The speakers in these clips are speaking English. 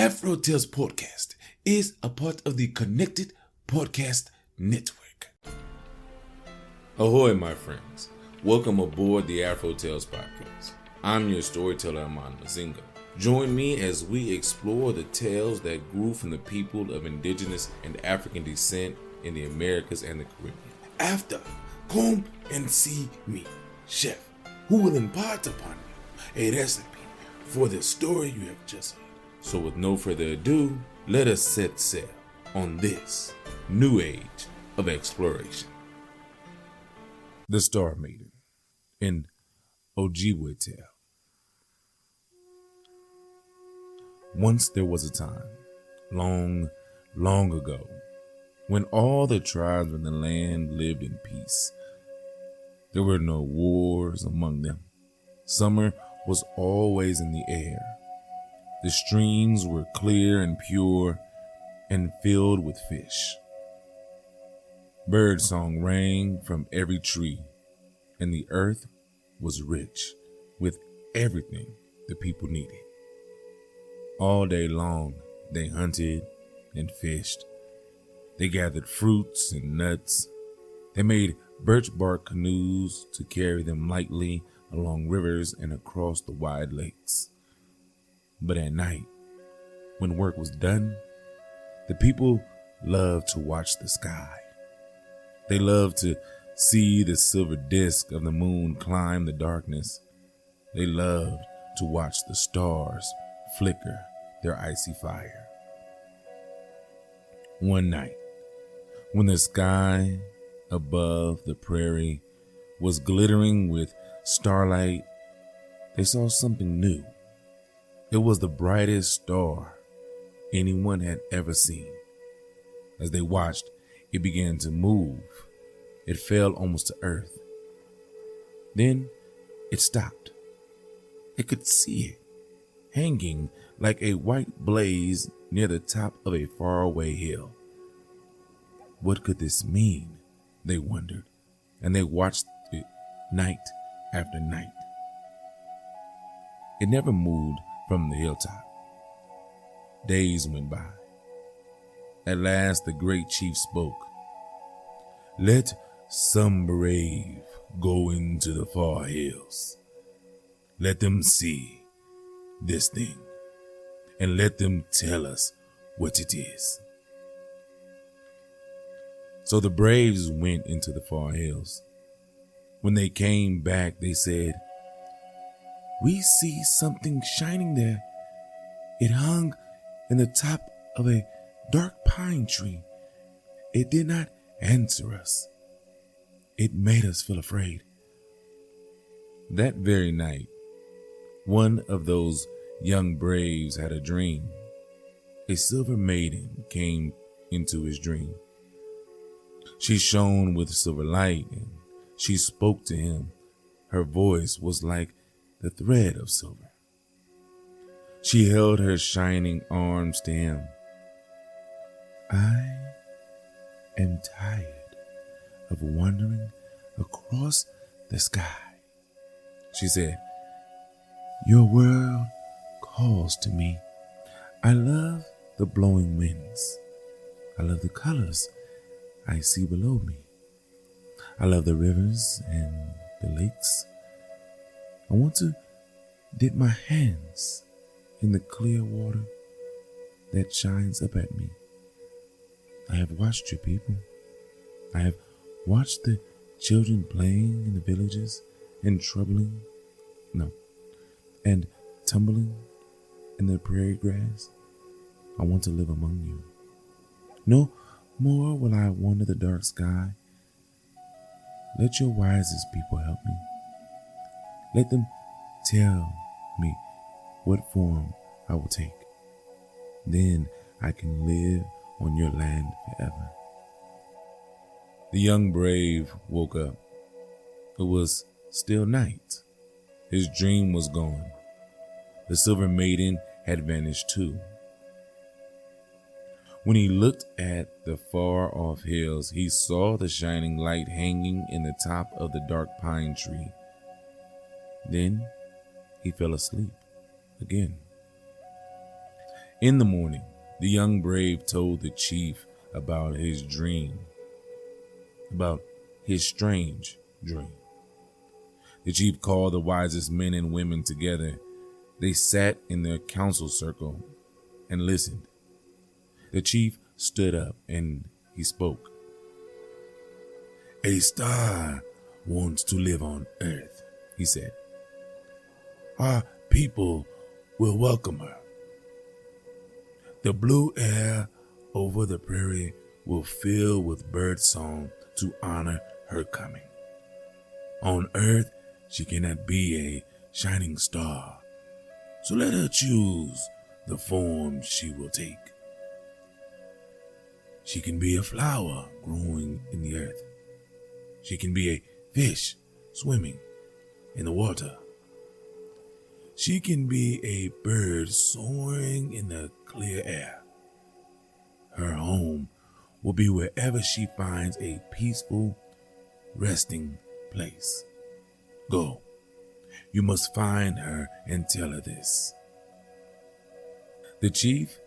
AfroTalesCast is a part of the Connected Podcast Network. Ahoy, my friends. Welcome aboard the AfroTales Podcast. I'm your storyteller, Aman Mazinga. Join me as we explore the tales that grew from the people of indigenous and African descent in the Americas and the Caribbean. After, come and see me, chef, who will impart upon you a recipe for the story you have just heard. So with no further ado, let us set sail on this new age of exploration. The Star Maiden, an Ojibwe tale. Once there was a time, long, long ago, when all the tribes of the land lived in peace. There were no wars among them. Summer was always in the air. The streams were clear and pure and filled with fish. Birdsong rang from every tree, and the earth was rich with everything the people needed. All day long, they hunted and fished. They gathered fruits and nuts. They made birch bark canoes to carry them lightly along rivers and across the wide lakes. But at night, when work was done, the people loved to watch the sky. They loved to see the silver disk of the moon climb the darkness. They loved to watch the stars flicker their icy fire. One night, when the sky above the prairie was glittering with starlight, they saw something new. It was the brightest star anyone had ever seen. As they watched, it began to move. It fell almost to earth. Then it stopped. They could see it, hanging like a white blaze near the top of a faraway hill. What could this mean? They wondered, and they watched it night after night. It never moved from the hilltop. Days went by. At last the great chief spoke. Let some brave go into the far hills. Let them see this thing, and let them tell us what it is. So the braves went into the far hills. When they came back, they said, We see something shining there. It hung in the top of a dark pine tree. It did not answer us. It made us feel afraid. That very night, one of those young braves had a dream. A silver maiden came into his dream. She shone with silver light, and she spoke to him. Her voice was like the thread of silver. She held her shining arms to him. I am tired of wandering across the sky, she said. Your world calls to me. I love the blowing winds. I love the colors I see below me. I love the rivers and the lakes. I want to dip my hands in the clear water that shines up at me. I have watched your people. I have watched the children playing in the villages and tumbling in the prairie grass. I want to live among you. No more will I wander the dark sky. Let your wisest people help me. Let them tell me what form I will take. Then I can live on your land forever. The young brave woke up. It was still night. His dream was gone. The silver maiden had vanished too. When he looked at the far-off hills, he saw the shining light hanging in the top of the dark pine tree. Then he fell asleep again. In the morning, the young brave told the chief about his dream, about his strange dream. The chief called the wisest men and women together. They sat in their council circle and listened. The chief stood up and he spoke. "A star wants to live on Earth," he said. "Our people will welcome her. The blue air over the prairie will fill with bird song to honor her coming. On Earth, she cannot be a shining star, so let her choose the form she will take. She can be a flower growing in the earth. She can be a fish swimming in the water. She can be a bird soaring in the clear air. Her home will be wherever she finds a peaceful resting place. Go, you must find her and tell her this." The chief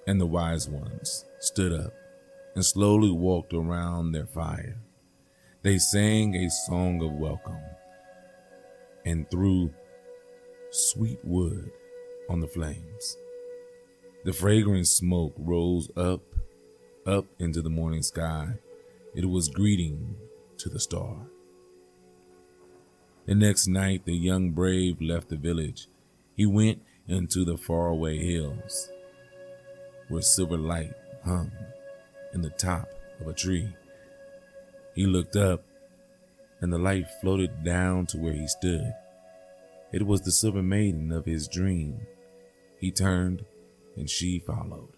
and the wise ones stood up and slowly walked around their fire. They sang a song of welcome and threw sweet wood on the flames. The fragrant smoke rose up into the morning sky. It was greeting to the star. The next night, the young brave left the village. He went into the faraway hills, where silver light hung in the top of a tree. He looked up, and the light floated down to where he stood. It was the Silver Maiden of his dream. He turned, and she followed.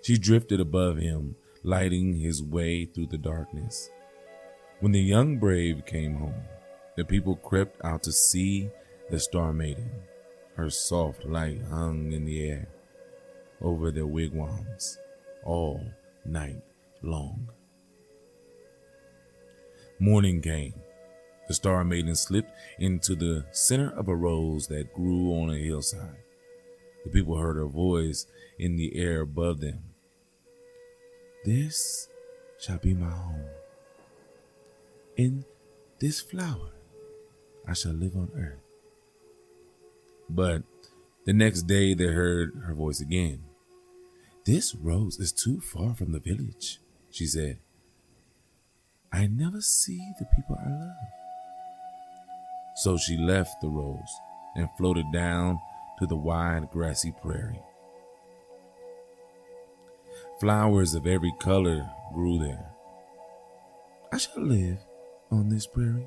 She drifted above him, lighting his way through the darkness. When the young brave came home, the people crept out to see the Star Maiden. Her soft light hung in the air over their wigwams all night long. Morning came. The Star Maiden slipped into the center of a rose that grew on a hillside. The people heard her voice in the air above them. "This shall be my home. In this flower I shall live on earth." But the next day they heard her voice again. "This rose is too far from the village," she said. "I never see the people I love." So she left the rose and floated down to the wide grassy prairie. Flowers of every color grew there. "I shall live on this prairie,"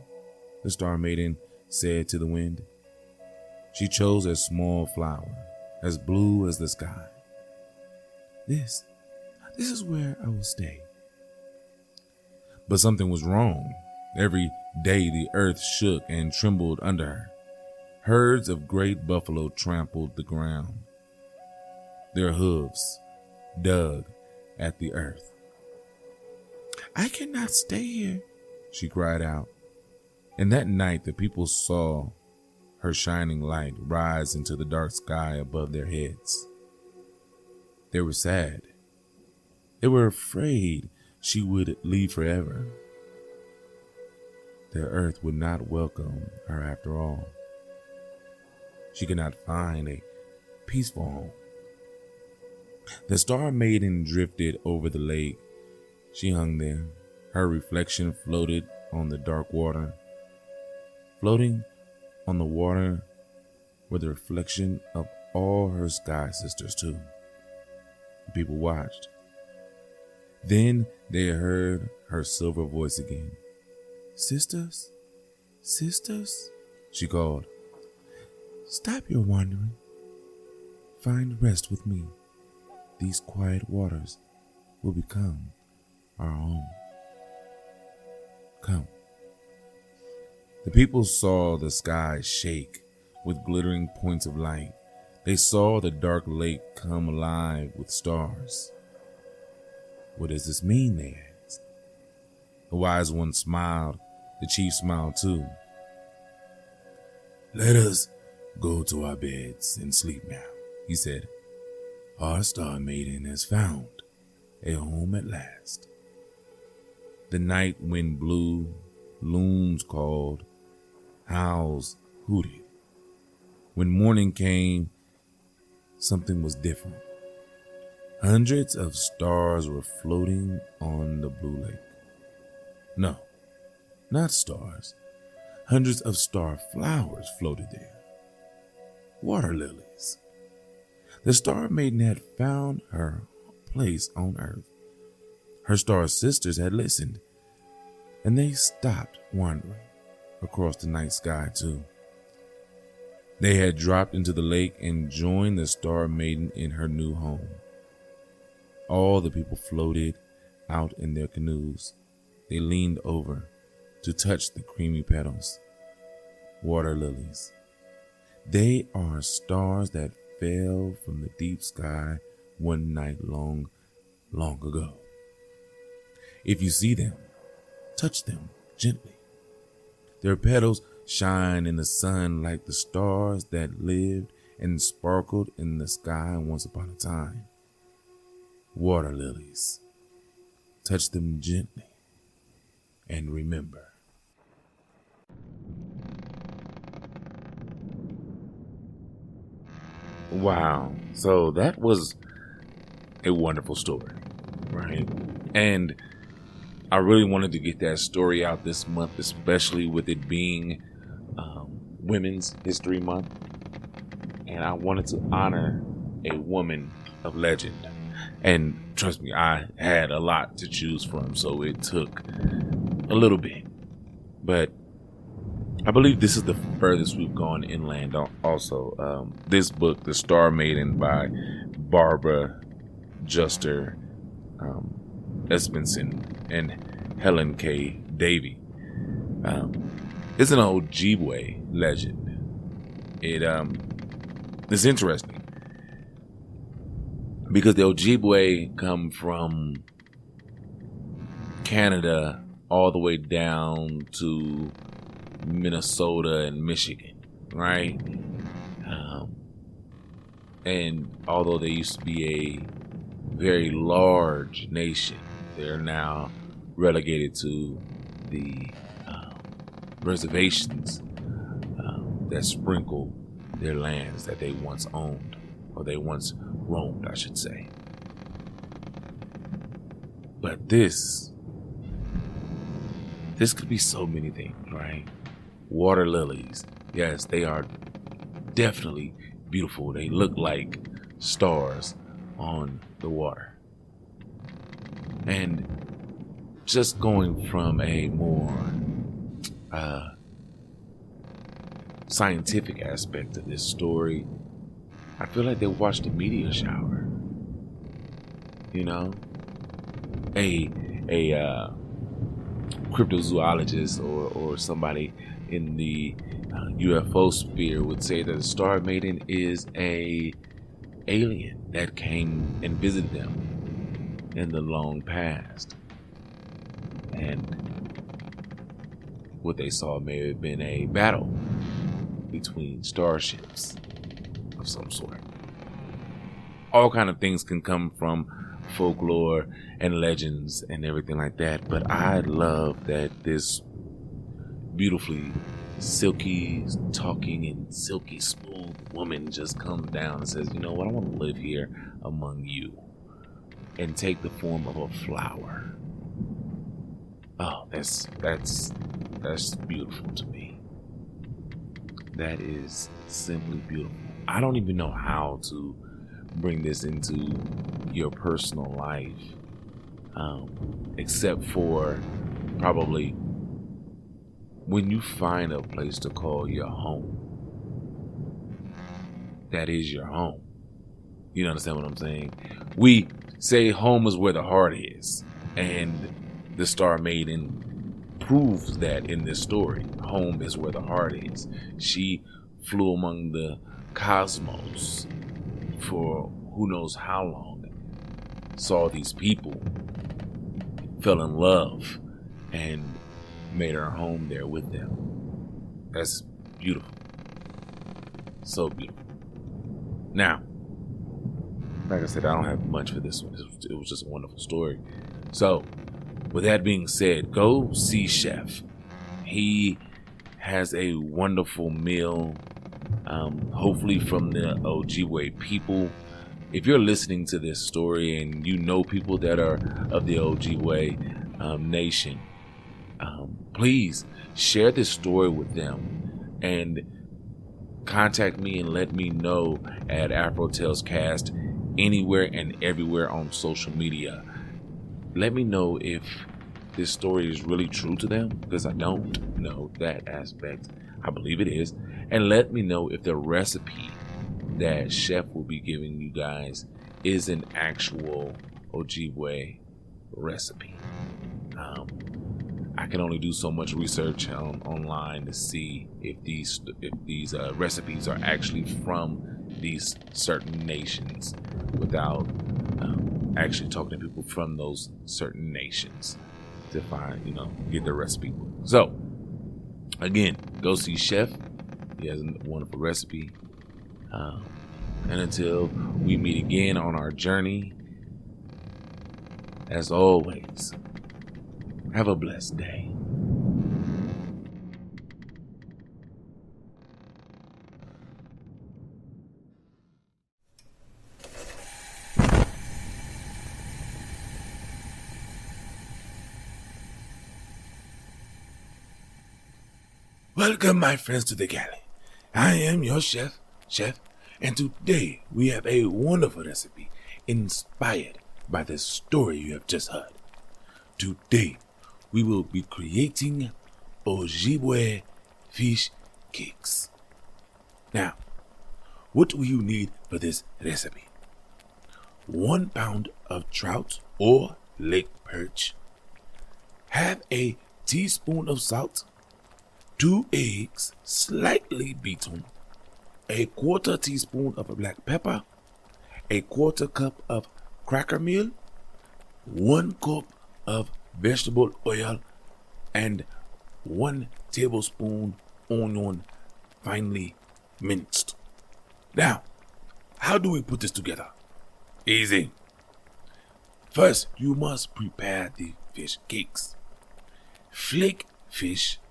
the Star Maiden said to the wind. She chose a small flower, as blue as the sky. This is where I will stay." But something was wrong. Every day the earth shook and trembled under her. Herds of great buffalo trampled the ground. Their hooves dug at the earth. "I cannot stay here," she cried out. And that night the people saw her shining light rise into the dark sky above their heads. They were sad. They were afraid she would leave forever. Their earth would not welcome her after all. She could not find a peaceful home. The Star Maiden drifted over the lake. She hung there. Her reflection floated on the dark water. Floating on the water were the reflection of all her sky sisters too. The people watched. Then they heard her silver voice again. "Sisters, sisters," she called. "Stop your wandering. Find rest with me. These quiet waters will become our home. Come." The people saw the sky shake with glittering points of light. They saw the dark lake come alive with stars. "What does this mean?" they asked. The wise one smiled. The chief smiled too. "Let us go to our beds and sleep now," he said. Our Star Maiden has found a home at last. The night wind blew, loons called, owls hooted. When morning came, something was different. Hundreds of stars were floating on the blue lake. No, not stars. Hundreds of star flowers floated there. Water lilies. The Star Maiden had found her place on Earth. Her star sisters had listened, and they stopped wandering across the night sky too. They had dropped into the lake and joined the Star Maiden in her new home. All the people floated out in their canoes. They leaned over to touch the creamy petals. Water lilies. They are stars that fell from the deep sky one night long ago. If you see them, touch them gently. Their petals shine in the sun like the stars that lived and sparkled in the sky once upon a time. Water lilies. Touch them gently and remember. Wow. So that was a wonderful story, right? And I really wanted to get that story out this month, especially with it being Women's History Month. And I wanted to honor a woman of legend. And trust me, I had a lot to choose from, so it took a little bit. But I believe this is the furthest we've gone inland also. This book, The Star Maiden by Barbara Juster Esbensen and Helen K. Davy. It's an Ojibwe legend. It's interesting because the Ojibwe come from Canada all the way down to Minnesota and Michigan, right? And although they used to be a very large nation, they're now relegated to the reservations that sprinkle their lands that they once owned, or they once roamed, I should say. But this could be so many things, right? Water lilies. Yes, they are definitely beautiful. They look like stars on the water. And just going from a more scientific aspect of this story, I feel like they watched a meteor shower. You know, a cryptozoologist or somebody in the UFO sphere would say that the Star Maiden is a alien that came and visited them in the long past, and what they saw may have been a battle between starships of some sort. All kind of things can come from folklore and legends and everything like that, but I love that this beautifully silky talking and silky smooth woman just comes down and says, you know what, I want to live here among you and take the form of a flower. Oh, that's beautiful to me. That is simply beautiful. I don't even know how to bring this into your personal life, except for probably when you find a place to call your home, that is your home. You understand what I'm saying? We say home is where the heart is, and the Star Maiden proves that in this story. Home is where the heart is. She flew among the cosmos for who knows how long, saw these people, fell in love, and made her home there with them. That's beautiful. So beautiful. Now, like I said, I don't have much for this one. It was just a wonderful story. So, with that being said, go see Chef. He has a wonderful meal, hopefully from the Ojibwe people. If you're listening to this story and you know people that are of the Ojibwe nation, please share this story with them and contact me and let me know at AfroTalesCast anywhere and everywhere on social media. Let me know if this story is really true to them, because I don't know that aspect. I believe it is. And let me know if the recipe that Chef will be giving you guys is an actual Ojibwe recipe. I can only do so much research online to see if these recipes are actually from these certain nations without actually talking to people from those certain nations to find, get the recipe. So, again, go see Chef. He has a wonderful recipe. And until we meet again on our journey, as always, have a blessed day. Welcome, my friends, to the Galley. I am your chef, and today we have a wonderful recipe inspired by the story you have just heard. Today, we will be creating Ojibwe Fish Cakes. Now, what will you need for this recipe? 1 pound of trout or lake perch, half a teaspoon of salt, 2 eggs slightly beaten, a 1/4 teaspoon of black pepper, a 1/4 cup of cracker meal, 1 cup of vegetable oil, and 1 tablespoon onion finely minced. Now, how do we put this together? Easy. First, you must prepare the fish cakes. Flake fish,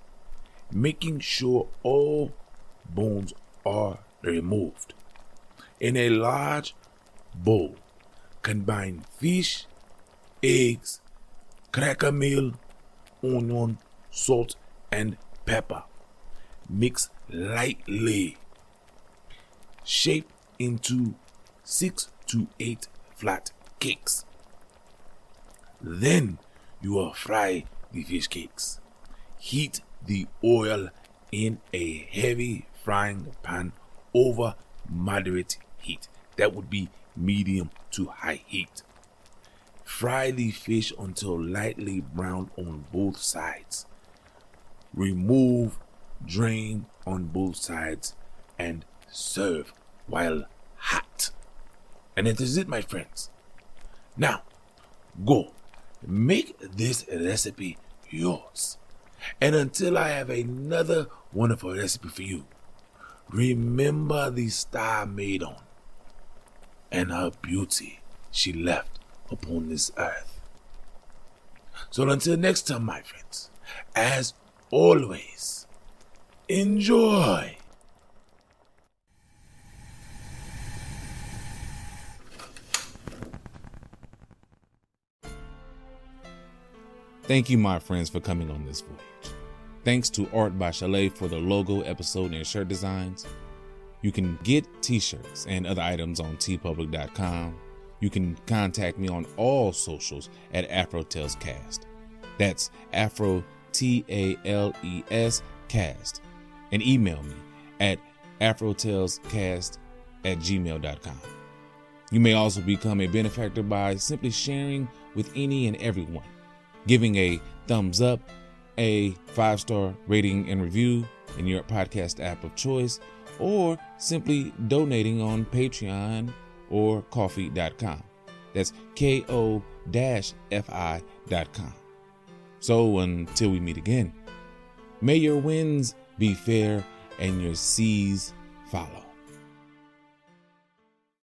making sure all bones are removed. In a large bowl, combine fish, eggs, cracker meal, onion, salt, and pepper. Mix lightly. Shape into 6 to 8 flat cakes. Then you will fry the fish cakes. Heat the oil in a heavy frying pan over moderate heat. That would be medium to high heat. Fry the fish until lightly browned on both sides. Remove, drain on both sides, and serve while hot. And that is it, my friends. Now, go make this recipe yours. And until I have another wonderful recipe for you, remember the Star Maiden and her beauty she left upon this earth. So until next time, my friends, as always, enjoy. Thank you, my friends, for coming on this voyage. Thanks to Art by Chalet for the logo, episode, and shirt designs. You can get t-shirts and other items on tpublic.com. You can contact me on all socials at AfroTalesCast. That's AfroTalesCast. And email me at AfroTalesCast@gmail.com. You may also become a benefactor by simply sharing with any and everyone, giving a thumbs up, a 5-star rating and review in your podcast app of choice, or simply donating on Patreon or Ko-fi.com. That's ko-fi.com. So until we meet again, may your winds be fair and your seas follow.